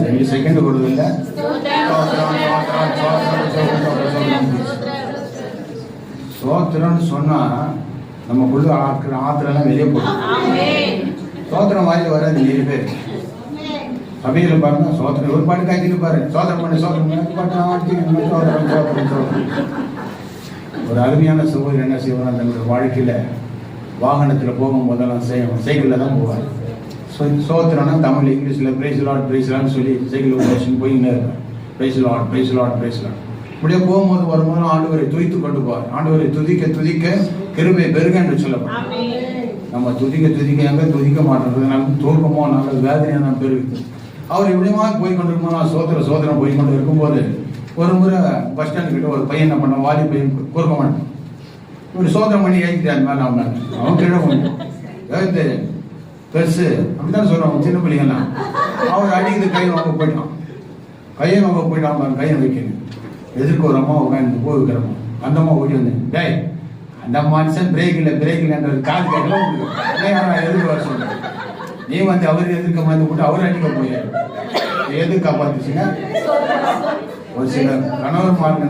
2 second கொடுது இல்லை. சோத்திரம்னு சொன்னா நமக்குள்ள ஆத்திரெல்லாம் வெளியே போடும். சோத்திரம் வாயில வராது நிறைய பேர். சபையில பாருங்க சோத்திரம் ஒரு பாட்டு காய்ச்சின்னு பாரு, சோத்திரம் பண்ணி சோத்திரம். ஒரு அருமையான சகோதரர் என்ன செய்வாங்க, தன்னுடைய வாழ்க்கையில வாகனத்துல போகும்போதெல்லாம் சைக்கிள்ல தான் போவார். சோத்திரம்னா தமிழ் இங்கிலீஷ்ல பிரைஸ் லார்ட் சொல்லி சைக்கிள் போயின்னு இருப்பார். பிரைஸ் லார்ட் இப்படியே போகும்போது வரும்போது ஆண்டவரை துதித்து கொண்டு போவார். ஆண்டவரை துதிக்க கிருபை பெருக என்று சொல்லப்படும். நம்ம துதிக்க எங்க துதிக்க மாட்டோம், நமக்கு தூக்கமோ நல்ல வேதனையா நான் பெருகுது. அவர் இப்படியுமா போய் கொண்டிருக்கோம். சோதரம் போய் கொண்டு இருக்கும்போது ஒரு முறை பஸ் ஸ்டாண்ட் கிட்ட ஒரு பையன் என்ன பண்ண, வாலி பையன் கொடுக்க மாட்டான். ஒரு சோதனை பண்ணி ஏற்றிட்டான் மேலே அவன் கீழே எழுத்து பெருசு அப்படிதான் சொல்றான். சின்ன பிள்ளைங்கலாம் அவர் அடிக்குது, கையை வாங்க போயிட்டான். கையை வைக்கணும். எதிர்க்கு ஒரு அம்மா உட்காந்து போய் வைக்கிறோம். அந்த அம்மா ஓடி வந்து, டேய் அந்த மனுஷன் பிரேக் இல்லைன்ற காது கேட்கலாம் எதிர்க்க வர சொல்றேன். நீ வந்து அவரு எதிர்க்க வந்து போட்டு அவர் அடிக்க போய் எது காப்பாத்துச்சுங்க. ஒரு சில கணவர் மார்க்க